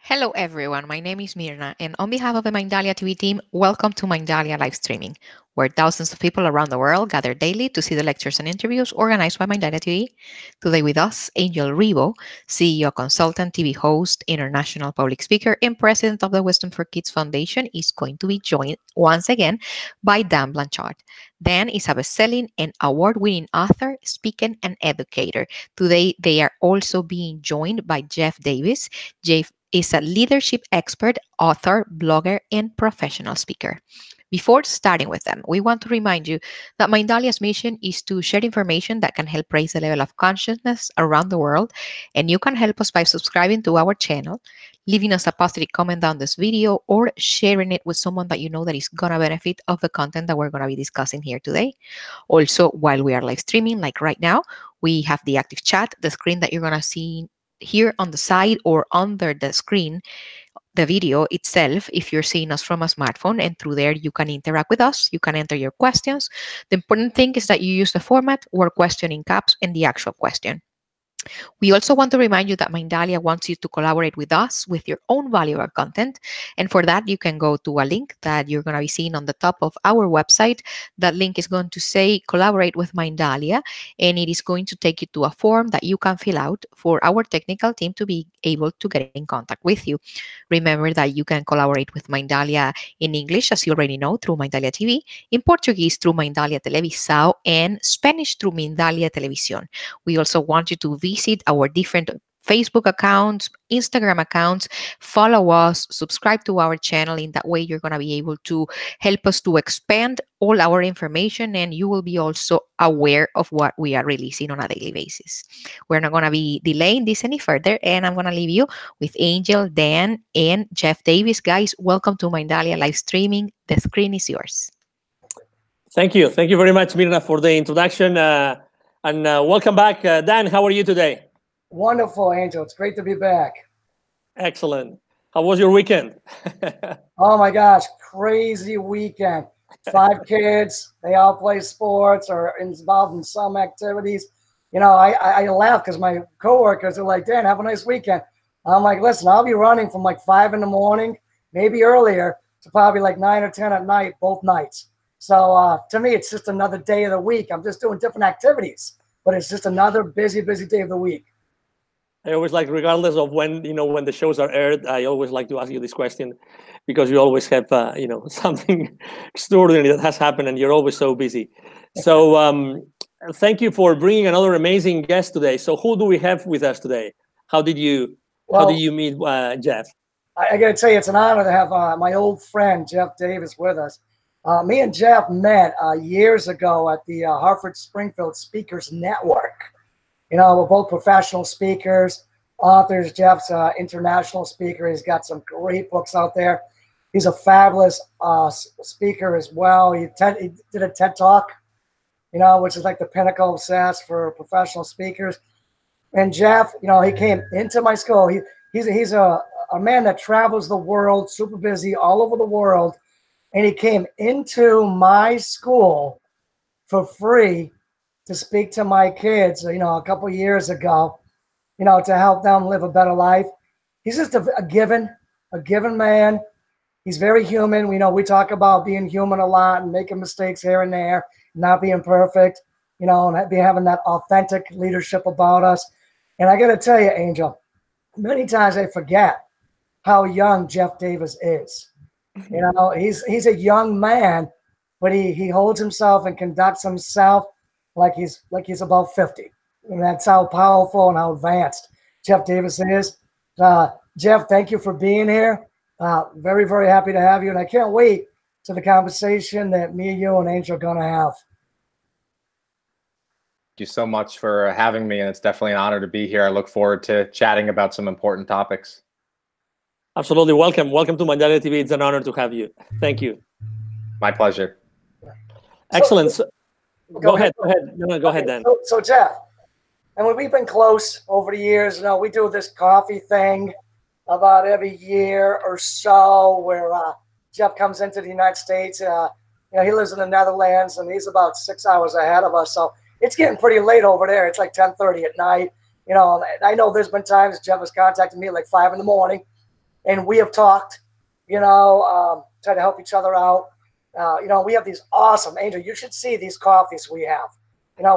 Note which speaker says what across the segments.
Speaker 1: Hello, everyone. My name is Mirna, and on behalf of the Mindalia TV team, welcome to Mindalia live streaming, where thousands of people around the world gather daily to see the lectures and interviews organized by Mindalia TV. Today, with us, Angel Ribo, CEO, consultant, TV host, international public speaker, and president of the Wisdom for Kids Foundation, is going to be joined once again by Dan Blanchard. Dan is a best-selling and award-winning author, speaker, and educator. Today, they are also being joined by Jeff Davis. Jeff is a leadership expert, author, blogger, and professional speaker. Before starting with them, we want to remind you that Mindalia's mission is to share information that can help raise the level of consciousness around the world. And you can help us by subscribing to our channel, leaving us a positive comment on this video, or sharing it with someone that you know that is going to benefit of the content that we're going to be discussing here today. Also, while we are live streaming, like right now, we have the active chat, the screen that you're going to see here on the side or under the screen, the video itself, if you're seeing us from a smartphone, and through there you can interact with us, you can enter your questions. The important thing is that you use the format word question in caps and the actual question. We also want to remind you that Mindalia wants you to collaborate with us with your own valuable content. And for that, you can go to a link that you're going to be seeing on the top of our website. That link is going to say collaborate with Mindalia, and it is going to take you to a form that you can fill out for our technical team to be able to get in contact with you. Remember that you can collaborate with Mindalia in English, as you already know, through Mindalia TV, in Portuguese through Mindalia Televisão, and Spanish through Mindalia Televisión. We also want you to visit our different Facebook accounts, Instagram accounts, follow us, subscribe to our channel. In that way, you're going to be able to help us to expand all our information, and you will be also aware of what we are releasing on a daily basis. We're not going to be delaying this any further, and I'm going to leave you with Angel, Dan, and Jeff Davis. Guys, welcome to Mindalia live streaming. The screen is yours.
Speaker 2: Thank you. Thank you very much, Mirna, for the introduction. And welcome back. Dan, how are you today?
Speaker 3: Wonderful, Angel. It's great to be back.
Speaker 2: Excellent. How was your weekend?
Speaker 3: Oh my gosh, crazy weekend. 5 kids, they all play sports or involved in some activities. You know, I laugh because my coworkers are like, Dan, have a nice weekend. I'm like, listen, I'll be running from like 5 in the morning, maybe earlier, to probably like 9 or 10 at night, both nights. So to me, it's just another day of the week. I'm just doing different activities, but it's just another busy, busy day of the week.
Speaker 2: I always like, regardless of when the shows are aired, I always like to ask you this question because you always have something extraordinary that has happened, and you're always so busy. So thank you for bringing another amazing guest today. So who do we have with us today? How did you meet Jeff?
Speaker 3: I got to tell you, it's an honor to have my old friend Jeff Davis with us. Me and Jeff met years ago at the Hartford Springfield Speakers Network. You know, we're both professional speakers, authors. Jeff's an international speaker. He's got some great books out there. He's a fabulous speaker as well. He did a TED Talk, you know, which is like the pinnacle of success for professional speakers. And Jeff, you know, he came into my school. He's a man that travels the world, super busy all over the world. And he came into my school for free to speak to my kids, you know, a couple of years ago, you know, to help them live a better life. He's just a given man. He's very human. You know, we talk about being human a lot and making mistakes here and there, not being perfect, you know, and having that authentic leadership about us. And I got to tell you, Angel, many times I forget how young Jeff Davis is. You know, he's a young man, but he holds himself and conducts himself like he's about 50. And that's how powerful and how advanced Jeff Davis is. Jeff, thank you for being here. Very, very happy to have you. And I can't wait to the conversation that me, you, and Angel are going to have.
Speaker 4: Thank you so much for having me. And it's definitely an honor to be here. I look forward to chatting about some important topics.
Speaker 2: Absolutely. Welcome to Mindalia TV. It's an honor to have you. Thank you.
Speaker 4: My pleasure.
Speaker 2: Excellent. Go ahead. No, go ahead, Dan.
Speaker 3: So Jeff, and when we've been close over the years, you know, we do this coffee thing about every year or so where Jeff comes into the United States. You know, he lives in the Netherlands, and he's about 6 hours ahead of us. So it's getting pretty late over there. It's like 10:30 at night. You know, I know there's been times Jeff has contacted me at like 5 in the morning. and we have talked, try to help each other out. We have these awesome, Angel, you should see these coffees we have.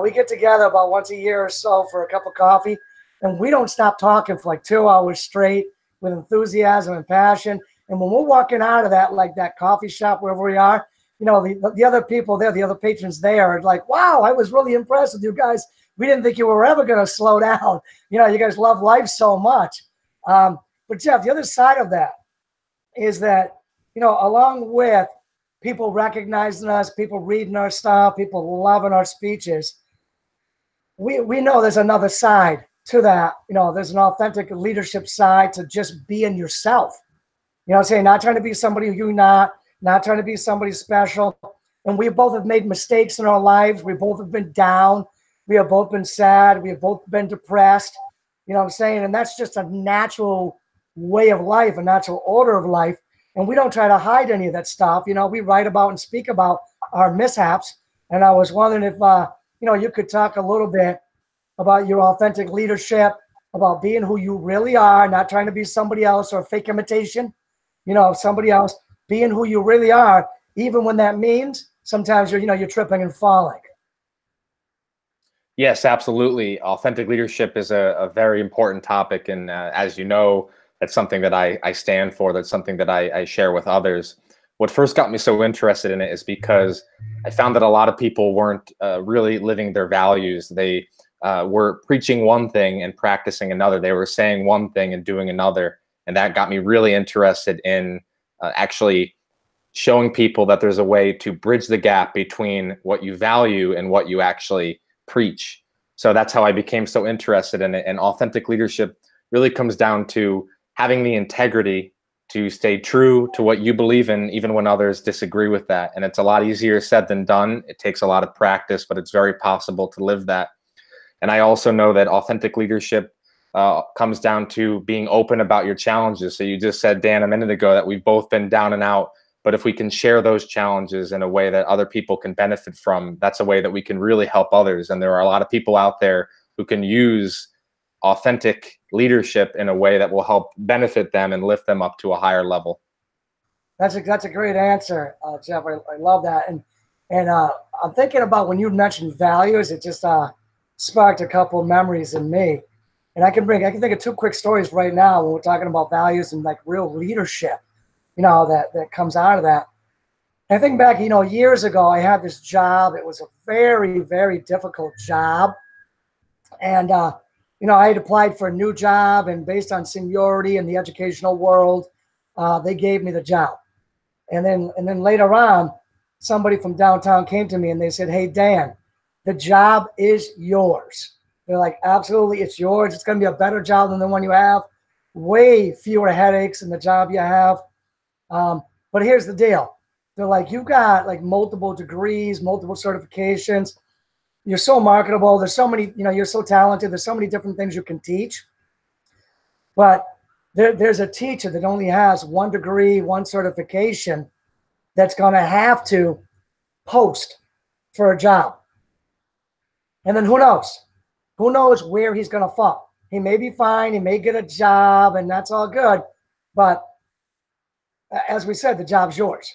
Speaker 3: We get together about once a year or so for a cup of coffee, and we don't stop talking for like 2 hours straight with enthusiasm and passion. And when we're walking out of that coffee shop, wherever we are, the other people there, the other patrons there are like, wow, I was really impressed with you guys. We didn't think you were ever going to slow down. You guys love life so much. But Jeff, the other side of that is that, along with people recognizing us, people reading our stuff, people loving our speeches, we know there's another side to that. There's an authentic leadership side to just being yourself. Saying not trying to be somebody who you're not trying to be somebody special. And we both have made mistakes in our lives. We both have been down. We have both been sad. We have both been depressed. And that's just a natural way of life, a natural order of life. And we don't try to hide any of that stuff. We write about and speak about our mishaps. And I was wondering if, you could talk a little bit about your authentic leadership, about being who you really are, not trying to be somebody else or fake imitation, of somebody else, being who you really are, even when that means sometimes you're tripping and falling.
Speaker 4: Yes, absolutely. Authentic leadership is a very important topic. And as you know, that's something that I stand for. That's something that I share with others. What first got me so interested in it is because I found that a lot of people weren't really living their values. They were preaching one thing and practicing another. They were saying one thing and doing another. And that got me really interested in actually showing people that there's a way to bridge the gap between what you value and what you actually preach. So that's how I became so interested in it. And authentic leadership really comes down to having the integrity to stay true to what you believe in, even when others disagree with that. And it's a lot easier said than done. It takes a lot of practice, but it's very possible to live that. And I also know that authentic leadership comes down to being open about your challenges. So you just said, Dan, a minute ago, that we've both been down and out. But if we can share those challenges in a way that other people can benefit from, that's a way that we can really help others. And there are a lot of people out there who can use authentic leadership in a way that will help benefit them and lift them up to a higher level.
Speaker 3: That's a great answer, Jeff. I love that. And I'm thinking about when you mentioned values, it just sparked a couple of memories in me. And I can think of 2 quick stories right now when we're talking about values and like real leadership, that comes out of that. I think back, years ago, I had this job. It was a very, very difficult job. And, I had applied for a new job, and based on seniority in the educational world, they gave me the job. And then later on, somebody from downtown came to me and they said, hey, Dan, the job is yours. They're like, absolutely, it's yours. It's going to be a better job than the one you have. Way fewer headaches in the job you have. But here's the deal. They're like, you've got like multiple degrees, multiple certifications. You're so marketable. There's so many, you're so talented. There's so many different things you can teach. But there's a teacher that only has 1 degree, 1 certification that's going to have to post for a job. And then who knows? Who knows where he's going to fall? He may be fine. He may get a job, and that's all good. But as we said, the job's yours.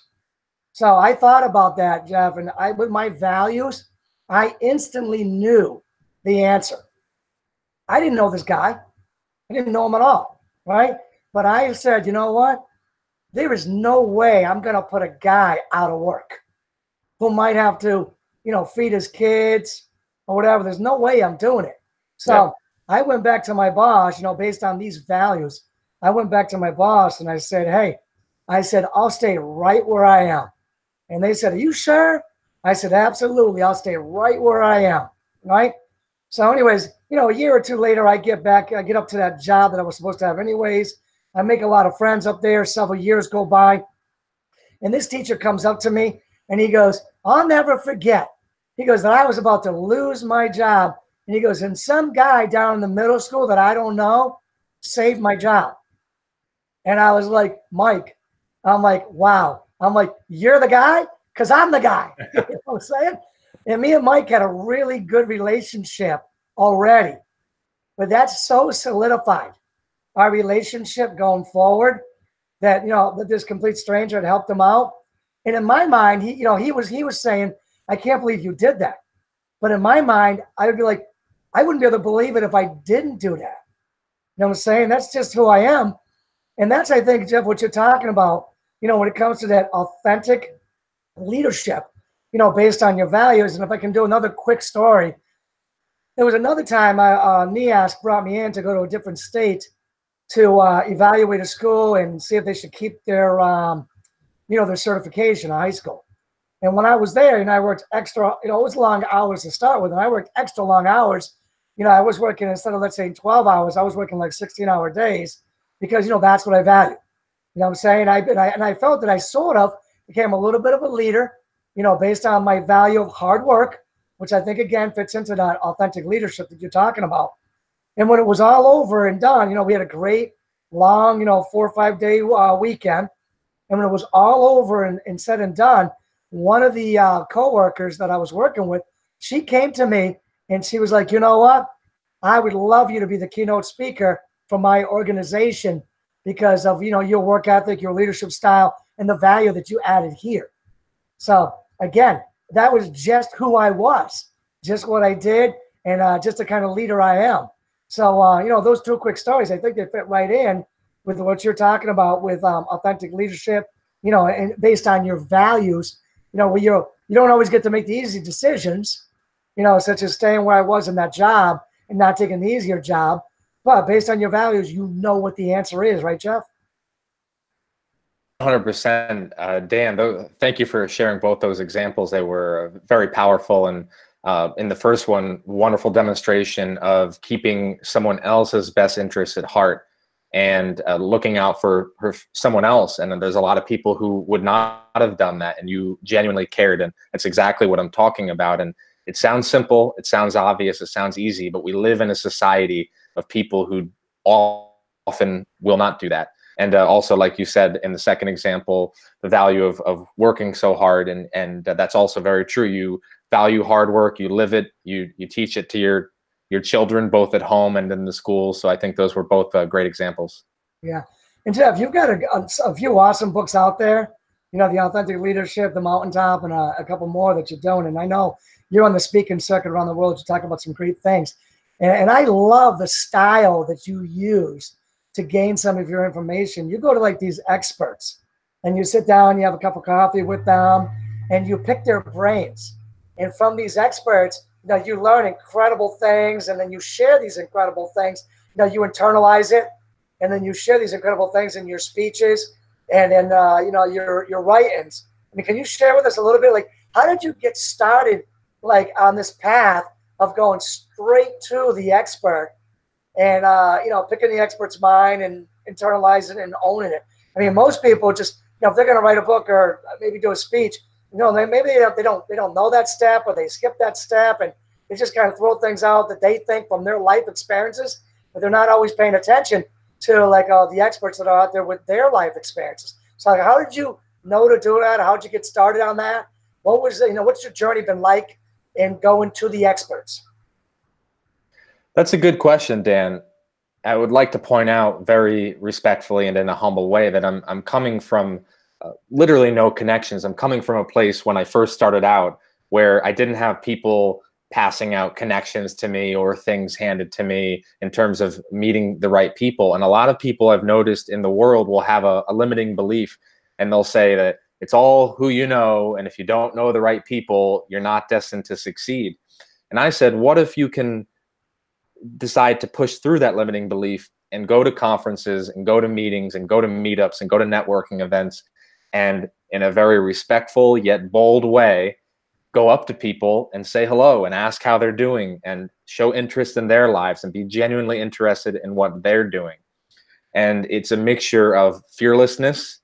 Speaker 3: So I thought about that, Jeff, and with my values, I instantly knew the answer. I didn't know this guy. I didn't know him at all, right? But I said, you know what? There is no way I'm going to put a guy out of work who might have to, feed his kids or whatever. There's no way I'm doing it. So I went back to my boss, based on these values. I went back to my boss and I said, hey, I'll stay right where I am. And they said, are you sure? I said, absolutely. I'll stay right where I am. Right. So anyways, a year or 2 later, I get up to that job that I was supposed to have anyways. I make a lot of friends up there. Several years go by. And this teacher comes up to me and he goes, I'll never forget. He goes, that I was about to lose my job. And he goes, and some guy down in the middle school that I don't know saved my job. And I was like, Mike, I'm like, wow. I'm like, you're the guy? Because I'm the guy. You know what I'm saying? And me and Mike had a really good relationship already. But that's so solidified our relationship going forward. that, that this complete stranger had helped him out. And in my mind, he was saying, I can't believe you did that. But in my mind, I would be like, I wouldn't be able to believe it if I didn't do that. You know what I'm saying? That's just who I am. And that's, I think, Jeff, what you're talking about, when it comes to that authentic leadership, based on your values. And if I can do another quick story, there was another time NEASC brought me in to go to a different state to evaluate a school and see if they should keep their, their certification in high school. And when I was there, I worked extra, it was long hours to start with, and I worked extra long hours. I was working, instead of, let's say, 12 hours, I was working like 16-hour days because, that's what I value. You know what I'm saying? I felt that I sort of became a little bit of a leader, based on my value of hard work, which I think, again, fits into that authentic leadership that you're talking about. And when it was all over and done, we had a great long, 4 or 5 day weekend. And when it was all over and said and done, one of the coworkers that I was working with, she came to me and she was like, you know what? I would love you to be the keynote speaker for my organization because of, your work ethic, your leadership style, and the value that you added here. So again, that was just who I was, just what I did, and just the kind of leader I am. So, those two quick stories, I think they fit right in with what you're talking about with authentic leadership, and based on your values, where you don't always get to make the easy decisions, such as staying where I was in that job and not taking the easier job. But based on your values, what the answer is, right, Jeff?
Speaker 4: 100%. Dan, thank you for sharing both those examples. They were very powerful. And in the first one, wonderful demonstration of keeping someone else's best interests at heart and looking out for someone else. And then there's a lot of people who would not have done that, and you genuinely cared. And that's exactly what I'm talking about. And it sounds simple, it sounds obvious, it sounds easy, but we live in a society of people who often will not do that. And also, like you said in the second example, the value of working so hard, and that's also very true. You value hard work, you live it, you teach it to your children, both at home and in the schools. So I think those were both great examples.
Speaker 3: Yeah. And Jeff, you've got a few awesome books out there, The Authentic Leadership, The Mountaintop, and a couple more that you're doing. And I know you're on the speaking circuit around the world. You talk about some great things. And I love the style that you use to gain some of your information. You go to like these experts and you sit down, you have a cup of coffee with them, and you pick their brains. And from these experts, you learn incredible things, and then you share these incredible things. You internalize it, and then you share these incredible things in your speeches and in your writings. I mean, can you share with us a little bit, like, how did you get started, like, on this path of going straight to the expert and picking the expert's mind and internalizing it and owning it? I mean, most people just, if they're going to write a book or maybe do a speech, maybe they don't know that step, or they skip that step, and they just kind of throw things out that they think from their life experiences, but they're not always paying attention to like the experts that are out there with their life experiences. So like, how did you know to do that? How did you get started on that? What was, what's your journey been like in going to the experts?
Speaker 4: That's a good question, Dan. I would like to point out very respectfully and in a humble way that I'm coming from literally no connections. I'm coming from a place when I first started out where I didn't have people passing out connections to me or things handed to me in terms of meeting the right people. And a lot of people I've noticed in the world will have a limiting belief, and they'll say that it's all who you know, and if you don't know the right people, you're not destined to succeed. And I said, what if you can decide to push through that limiting belief and go to conferences and go to meetings and go to meetups and go to networking events, and in a very respectful yet bold way, go up to people and say hello and ask how they're doing and show interest in their lives and be genuinely interested in what they're doing. And it's a mixture of fearlessness.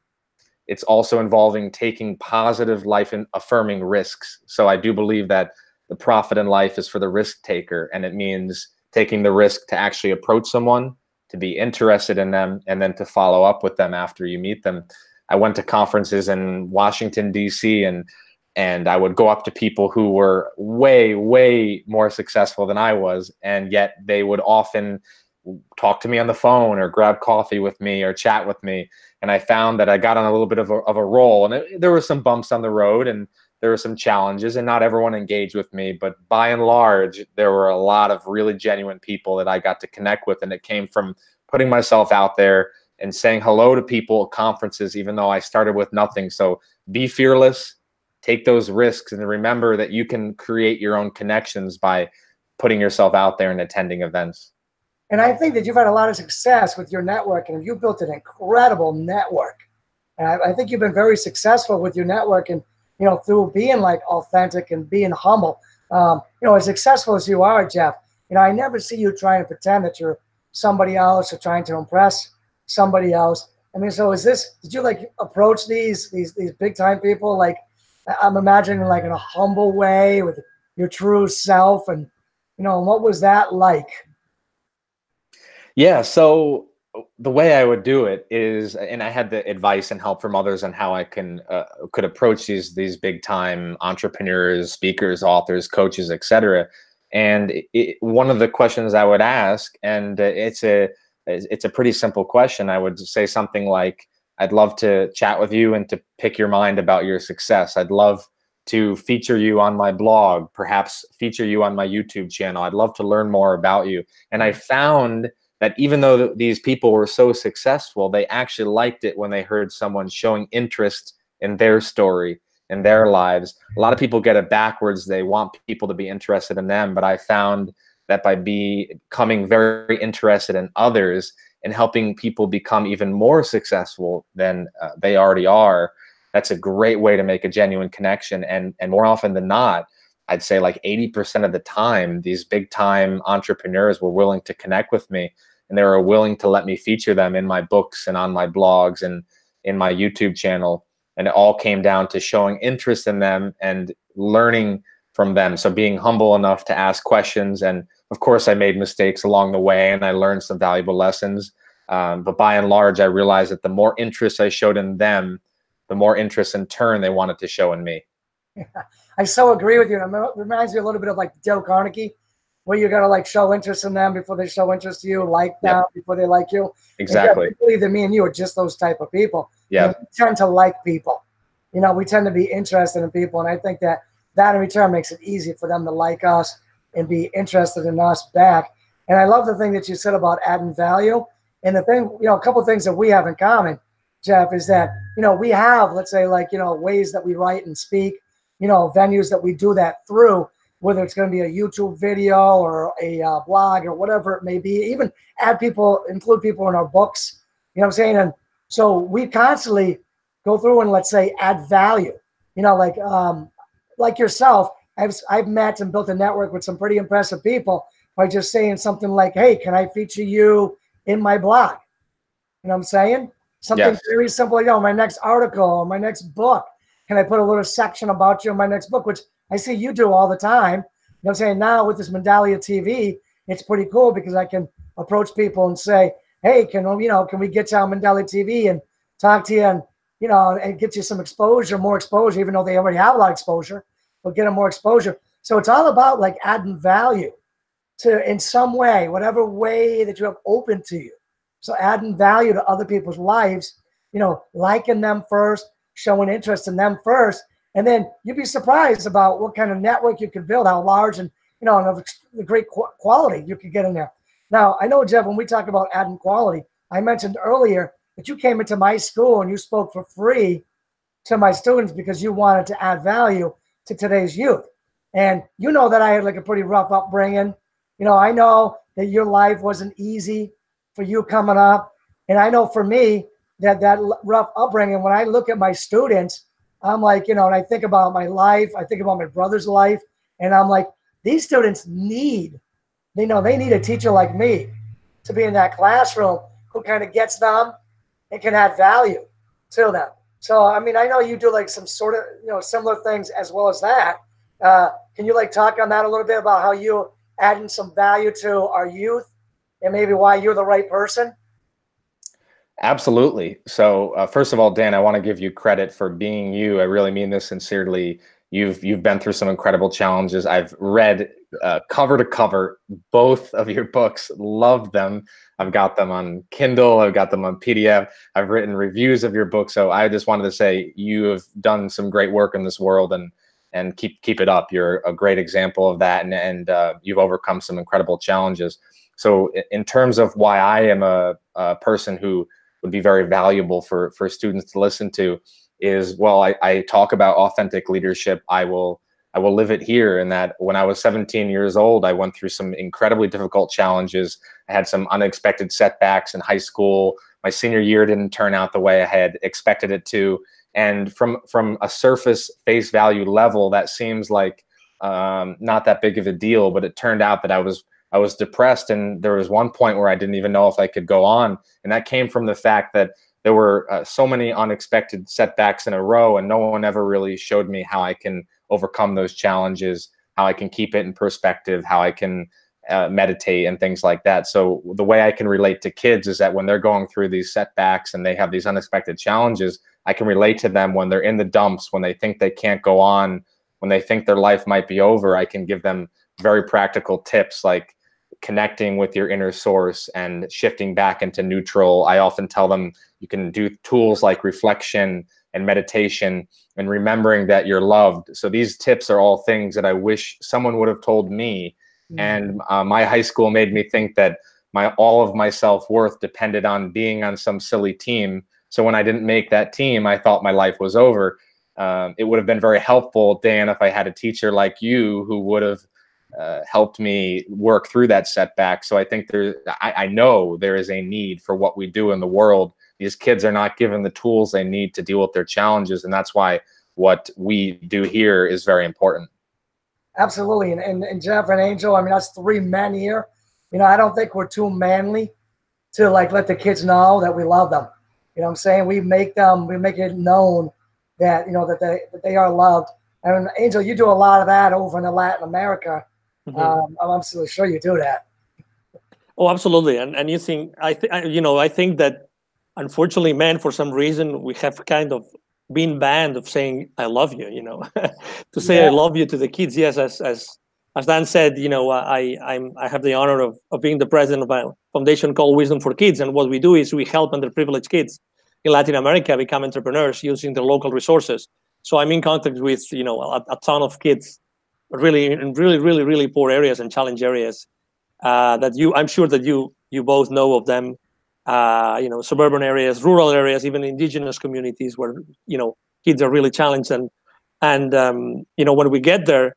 Speaker 4: It's also involving taking positive, life-affirming risks. So I do believe that the profit in life is for the risk taker, and it means taking the risk to actually approach someone, to be interested in them, and then to follow up with them after you meet them. I went to conferences in Washington, D.C., and I would go up to people who were way, way more successful than I was, and yet they would often talk to me on the phone or grab coffee with me or chat with me. And I found that I got on a little bit of a roll, and there were some bumps on the road, and there were some challenges, and not everyone engaged with me. But by and large, there were a lot of really genuine people that I got to connect with. And it came from putting myself out there and saying hello to people at conferences, even though I started with nothing. So be fearless, take those risks, and remember that you can create your own connections by putting yourself out there and attending events.
Speaker 3: And I think that you've had a lot of success with your network, and you've built an incredible network. And I think you've been very successful with your network, and through being like authentic and being humble. As successful as you are, Jeff, I never see you trying to pretend that you're somebody else or trying to impress somebody else. I mean, so did you like approach these big time people? Like, I'm imagining like in a humble way with your true self, and what was that like?
Speaker 4: Yeah, so the way I would do it is, and I had the advice and help from others on how I could approach these big time entrepreneurs, speakers, authors, coaches, etc. And one of the questions I would ask, and it's a pretty simple question. I would say something like, "I'd love to chat with you and to pick your mind about your success. I'd love to feature you on my blog, perhaps feature you on my YouTube channel. I'd love to learn more about you." And I found that even though these people were so successful, they actually liked it when they heard someone showing interest in their story, in their lives. A lot of people get it backwards. They want people to be interested in them. But I found that by becoming very interested in others and helping people become even more successful than they already are, that's a great way to make a genuine connection. And more often than not, I'd say like 80% of the time, these big time entrepreneurs were willing to connect with me, and they were willing to let me feature them in my books and on my blogs and in my YouTube channel. And it all came down to showing interest in them and learning from them. So being humble enough to ask questions. And of course, I made mistakes along the way, and I learned some valuable lessons. But by and large, I realized that the more interest I showed in them, the more interest in turn they wanted to show in me.
Speaker 3: I so agree with you. It reminds me a little bit of like Dale Carnegie, where you got to like show interest in them before they show interest to you, like them before they like you.
Speaker 4: Exactly.
Speaker 3: I believe that me and you are just those type of people.
Speaker 4: Yeah.
Speaker 3: We tend to like people. We tend to be interested in people, and I think that in return makes it easy for them to like us and be interested in us back. And I love the thing that you said about adding value. And the thing, a couple of things that we have in common, Jeff, is that we have, let's say, like ways that we write and speak. Venues that we do that through, whether it's going to be a YouTube video or a blog or whatever it may be, even include people in our books, you know what I'm saying? And so we constantly go through and, let's say, add value, like yourself. I've met and built a network with some pretty impressive people by just saying something like, "Hey, can I feature you in my blog?" You know what I'm saying? Something very simple, my next article or my next book. Can I put a little section about you in my next book, which I see you do all the time. You know what I'm saying? Now with this Mindalia TV, it's pretty cool because I can approach people and say, "Hey, can we get you on Mindalia TV and talk to you and, and get you some exposure, more exposure, even though they already have a lot of exposure, but get them more exposure." So it's all about like adding value to, in some way, whatever way that you have open to you. So adding value to other people's lives, liking them first, showing interest in them first, and then you'd be surprised about what kind of network you could build, how large and and the great quality you could get in there. Now, I know, Jeff, when we talk about adding quality, I mentioned earlier that you came into my school and you spoke for free to my students because you wanted to add value to today's youth. And that I had like a pretty rough upbringing. I know that your life wasn't easy for you coming up, and I know for me, that rough upbringing, when I look at my students, I'm like, and I think about my life, I think about my brother's life, and I'm like, these students need a teacher like me to be in that classroom who kind of gets them and can add value to them. So, I mean, I know you do like some sort of, similar things as well as that. Can you like talk on that a little bit about how you adding some value to our youth and maybe why you're the right person?
Speaker 4: Absolutely. So first of all, Dan, I want to give you credit for being you. I really mean this sincerely. You've been through some incredible challenges. I've read cover to cover both of your books. Loved them. I've got them on Kindle. I've got them on PDF. I've written reviews of your book. So I just wanted to say you have done some great work in this world, and keep it up. You're a great example of that, and you've overcome some incredible challenges. So in terms of why I am a person who would be very valuable for students to listen to is, well, I talk about authentic leadership. I will live it here, in that when I was 17 years old, I went through some incredibly difficult challenges. I had some unexpected setbacks in high school. My senior year didn't turn out the way I had expected it to. And from a surface face value level, that seems like not that big of a deal, but it turned out that I was depressed, and there was one point where I didn't even know if I could go on. And that came from the fact that there were so many unexpected setbacks in a row, and no one ever really showed me how I can overcome those challenges, how I can keep it in perspective, how I can meditate and things like that. So the way I can relate to kids is that when they're going through these setbacks and they have these unexpected challenges, I can relate to them when they're in the dumps, when they think they can't go on, when they think their life might be over. I can give them very practical tips like connecting with your inner source and shifting back into neutral. I often tell them you can do tools like reflection and meditation and remembering that you're loved. So these tips are all things that I wish someone would have told me. And my high school made me think that all of my self-worth depended on being on some silly team. So when I didn't make that team, I thought my life was over. It would have been very helpful, Dan, if I had a teacher like you who would have helped me work through that setback. So I think I know there is a need for what we do in the world. These kids are not given the tools they need to deal with their challenges, and that's why what we do here is very important.
Speaker 3: Absolutely. And Jeff and Angel, I mean, that's three men here. You know, I don't think we're too manly to like let the kids know that we love them. You know what I'm saying? We make it known that, you know, that they are loved. And Angel, you do a lot of that over in Latin America. I'm absolutely sure you do that.
Speaker 2: Oh, absolutely. And you think, I think that unfortunately, men, for some reason, we have kind of been banned of saying, I love you, you know, to say I love you to the kids. Yes, as Dan said, you know, I have the honor of being the president of a foundation called Wisdom for Kids. And what we do is we help underprivileged kids in Latin America become entrepreneurs using their local resources. So I'm in contact with, you know, a ton of kids really in really poor areas and challenge areas I'm sure that you both know of them. You know, suburban areas, rural areas, even indigenous communities where, you know, kids are really challenged. And you know, when we get there,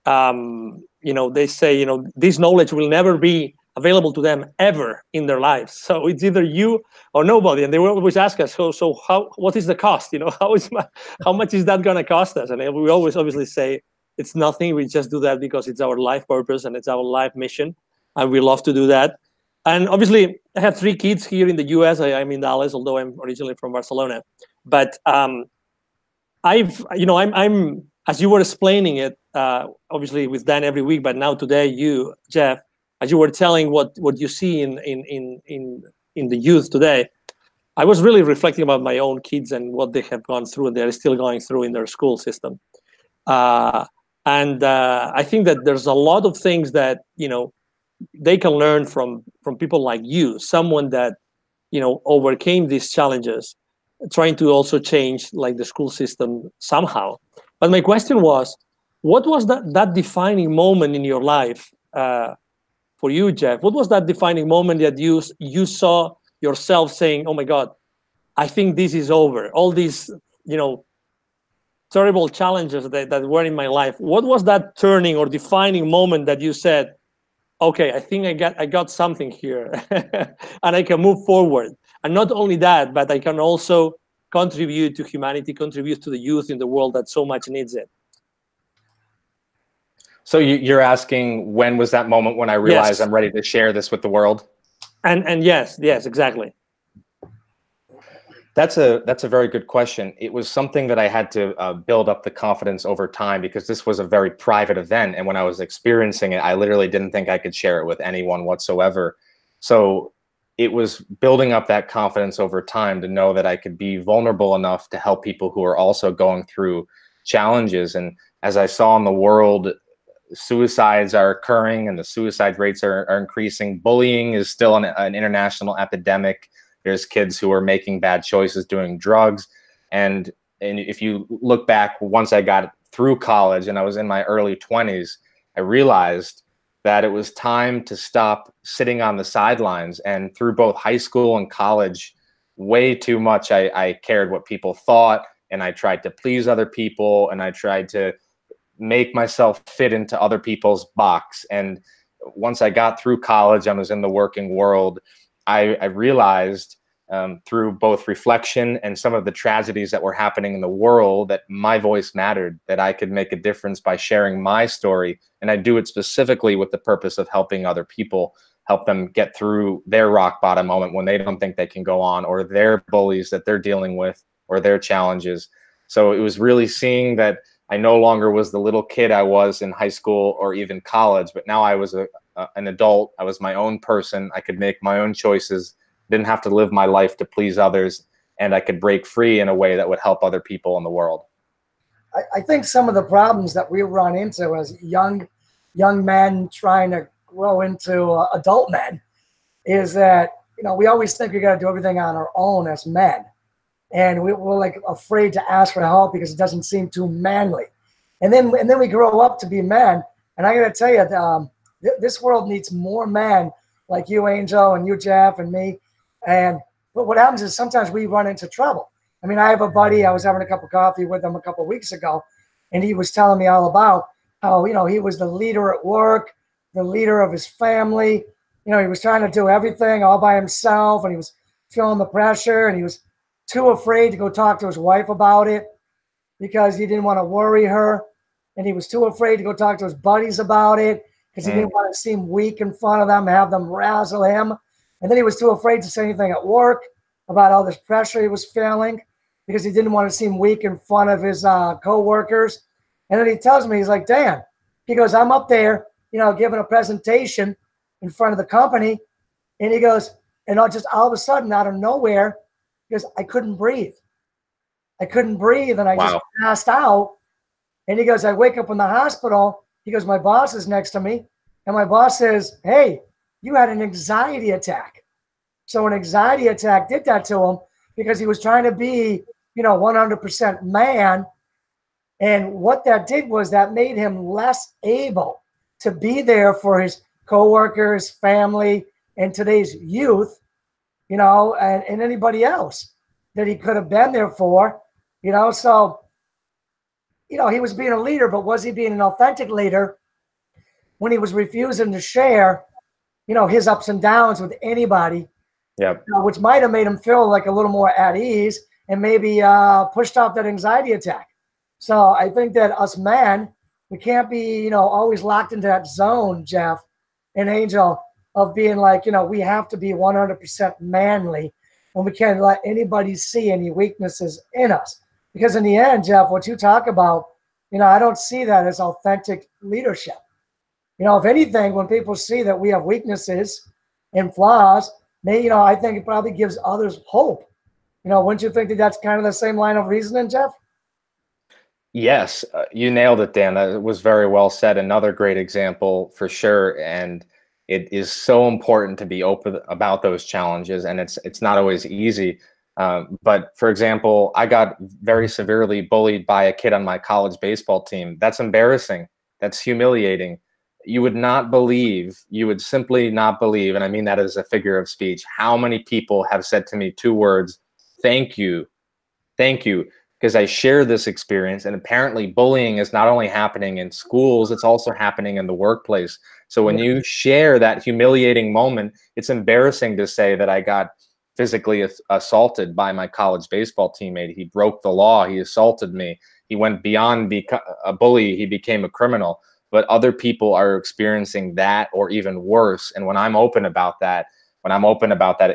Speaker 2: you know, they say, you know, this knowledge will never be available to them ever in their lives. So it's either you or nobody. And they will always ask us, so what is the cost? You know, how much is that going to cost us? And we always obviously say it's nothing. We just do that because it's our life purpose and it's our life mission. And we love to do that. And obviously, I have 3 kids here in the U.S. I'm in Dallas, although I'm originally from Barcelona. But I'm as you were explaining it, obviously with Dan every week, but now today, you, Jeff, as you were telling what you see in the youth today, I was really reflecting about my own kids and what they have gone through and they're still going through in their school system. And I think that there's a lot of things that, you know, they can learn from people like you, someone that, you know, overcame these challenges, trying to also change like the school system somehow. But my question was, what was that defining moment in your life for you, Jeff? What was that defining moment that you saw yourself saying, oh my God, I think this is over. All these, you know, terrible challenges that were in my life. What was that turning or defining moment that you said, okay, I think I got something here and I can move forward. And not only that, but I can also contribute to humanity, contribute to the youth in the world that so much needs it.
Speaker 4: So you're asking, when was that moment when I realized I'm ready to share this with the world?
Speaker 2: And yes, exactly.
Speaker 4: That's a very good question. It was something that I had to build up the confidence over time, because this was a very private event. And when I was experiencing it, I literally didn't think I could share it with anyone whatsoever. So it was building up that confidence over time to know that I could be vulnerable enough to help people who are also going through challenges. And as I saw in the world, suicides are occurring and the suicide rates are increasing. Bullying is still an international epidemic. There's kids who are making bad choices, doing drugs. And if you look back, once I got through college and I was in my early 20s, I realized that it was time to stop sitting on the sidelines. And through both high school and college, way too much I cared what people thought, and I tried to please other people, and I tried to make myself fit into other people's box. And once I got through college and was in the working world, I realized through both reflection and some of the tragedies that were happening in the world that my voice mattered, that I could make a difference by sharing my story. And I do it specifically with the purpose of helping other people, help them get through their rock bottom moment when they don't think they can go on, or their bullies that they're dealing with, or their challenges. So it was really seeing that I no longer was the little kid I was in high school or even college, but now I was an adult. I was my own person. I could make my own choices, didn't have to live my life to please others, and I could break free in a way that would help other people in the world.
Speaker 3: I think some of the problems that we run into as young men trying to grow into adult men is that, you know, we always think we got to do everything on our own as men. And we're like afraid to ask for help because it doesn't seem too manly. And then we grow up to be men. And I got to tell you, this world needs more men like you, Angel, and you, Jeff, and me. But what happens is sometimes we run into trouble. I mean, I have a buddy, I was having a cup of coffee with him a couple of weeks ago, and he was telling me all about how, you know, he was the leader at work, the leader of his family. You know, he was trying to do everything all by himself, and he was feeling the pressure, and he was too afraid to go talk to his wife about it because he didn't want to worry her. And he was too afraid to go talk to his buddies about it because he didn't want to seem weak in front of them, have them razzle him. And then he was too afraid to say anything at work about all this pressure he was feeling because he didn't want to seem weak in front of his co-workers. And then he tells me, he's like, Dan, he goes, I'm up there, you know, giving a presentation in front of the company. And he goes, and all of a sudden, out of nowhere, because I couldn't breathe. I couldn't breathe, and I just passed out. And he goes, I wake up in the hospital. He goes, my boss is next to me, and my boss says, hey, you had an anxiety attack. So an anxiety attack did that to him because he was trying to be, you know, 100% man. And what that did was that made him less able to be there for his coworkers, family, and today's youth, you know, and anybody else that he could have been there for, you know. So, you know, he was being a leader, but was he being an authentic leader when he was refusing to share, you know, his ups and downs with anybody?
Speaker 4: Yep.
Speaker 3: You know, which might have made him feel like a little more at ease and maybe pushed off that anxiety attack. So I think that us men, we can't be, you know, always locked into that zone, Jeff and Angel, of being like, you know, we have to be 100% manly, and we can't let anybody see any weaknesses in us. Because in the end, Jeff, what you talk about, you know, I don't see that as authentic leadership. You know, if anything, when people see that we have weaknesses and flaws, you know, I think it probably gives others hope. You know, wouldn't you think that that's kind of the same line of reasoning, Jeff?
Speaker 4: Yes, you nailed it, Dan. That was very well said. Another great example for sure. And it is so important to be open about those challenges, and it's not always easy. But for example, I got very severely bullied by a kid on my college baseball team. That's embarrassing. That's humiliating. You would not believe, you would simply not believe, and I mean that as a figure of speech, how many people have said to me 2 words, thank you, because I share this experience. And apparently bullying is not only happening in schools, it's also happening in the workplace. So when you share that humiliating moment, it's embarrassing to say that I got physically assaulted by my college baseball teammate. He broke the law. He assaulted me. He went beyond a bully. He became a criminal. But other people are experiencing that or even worse. And when I'm open about that,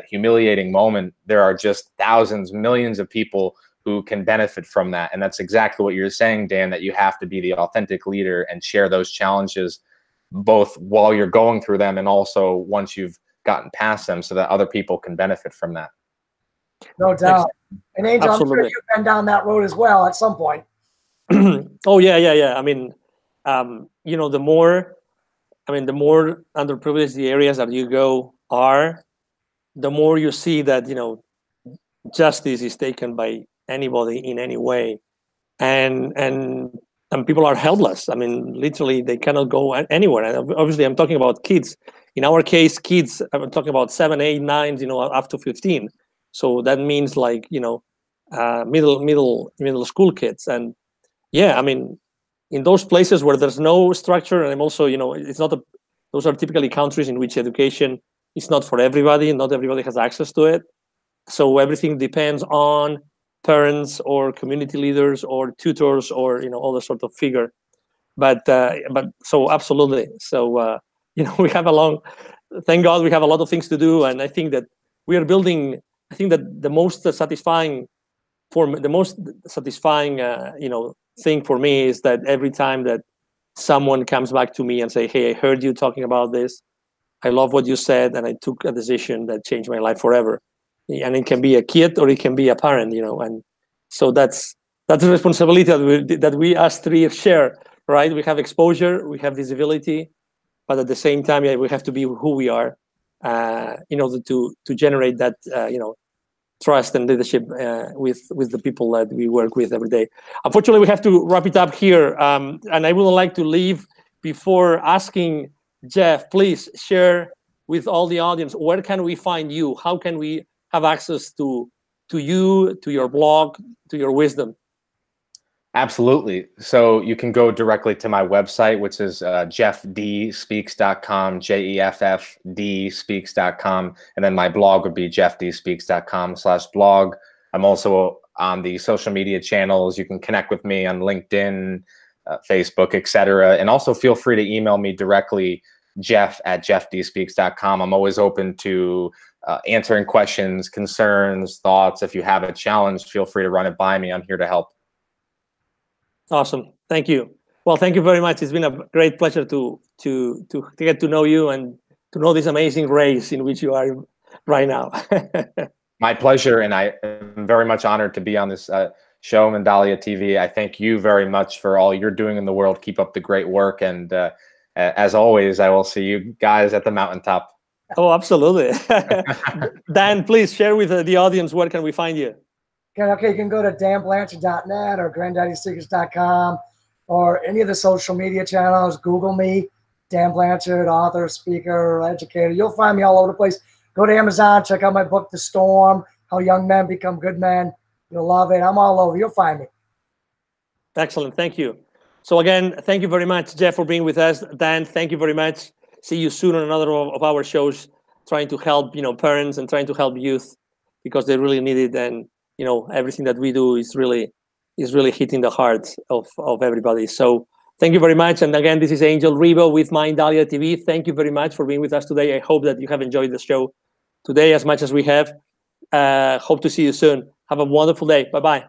Speaker 4: humiliating moment, there are just thousands, millions of people who can benefit from that. And that's exactly what you're saying, Dan, that you have to be the authentic leader and share those challenges both while you're going through them and also once you've gotten past them so that other people can benefit from that.
Speaker 3: No doubt. And Angel,
Speaker 2: Absolutely.
Speaker 3: I'm sure you've been down that road as well at some point.
Speaker 2: Oh yeah. I mean, the more underprivileged the areas that you go are, the more you see that justice is taken by anybody in any way, and people are helpless. I mean, literally, they cannot go anywhere. And obviously, I'm talking about kids. In our case, kids. I'm talking about 7, 8, 9, up to 15. So that means like middle school kids. And yeah, I mean, in those places where there's no structure, and I'm also, it's not those are typically countries in which education is not for everybody. Not everybody has access to it. So everything depends on parents or community leaders or tutors or all the sort of figure. But so absolutely. So we have thank God we have a lot of things to do, and I think that we are building. I think that the most satisfying thing for me is that every time that someone comes back to me and say, "Hey, I heard you talking about this. I love what you said, and I took a decision that changed my life forever." And it can be a kid or it can be a parent, and so that's the responsibility that we as three share, right? We have exposure, we have visibility, but at the same time, we have to be who we are in order to generate that trust and leadership with the people that we work with every day. Unfortunately, we have to wrap it up here, and I would like to leave before asking Jeff, please share with all the audience, where can we find you? How can we have access to you, to your blog, to your wisdom?
Speaker 4: Absolutely. So you can go directly to my website, which is jeffdspeaks.com, jeffdspeaks.com. And then my blog would be jeffdspeaks.com/blog. I'm also on the social media channels. You can connect with me on LinkedIn, Facebook, etc. And also feel free to email me directly, jeff@jeffdspeaks.com. I'm always open to answering questions, concerns, thoughts. If you have a challenge, feel free to run it by me. I'm here to help.
Speaker 2: Awesome. Thank you. Well, thank you very much. It's been a great pleasure to get to know you and to know this amazing race in which you are right now.
Speaker 4: My pleasure, and I am very much honored to be on this show, Mindalia TV. I thank you very much for all you're doing in the world. Keep up the great work, and as always, I will see you guys at the mountaintop.
Speaker 2: Oh, absolutely. Dan, please share with the audience, where can we find you?
Speaker 3: Okay, you can go to danblanchard.net or granddaddysecrets.com or any of the social media channels. Google me, Dan Blanchard, author, speaker, educator. You'll find me all over the place. Go to Amazon, check out my book, The Storm, How Young Men Become Good Men. You'll love it. I'm all over. You'll find me.
Speaker 2: Excellent. Thank you. So again, thank you very much, Jeff, for being with us. Dan, thank you very much. See you soon on another of our shows, trying to help parents and trying to help youth, because they really need it. And everything that we do is really hitting the hearts of everybody. So thank you very much. And again, this is Angel Ribo with Mindalia TV. Thank you very much for being with us today. I hope that you have enjoyed the show today as much as we have. Hope to see you soon. Have a wonderful day. Bye-bye.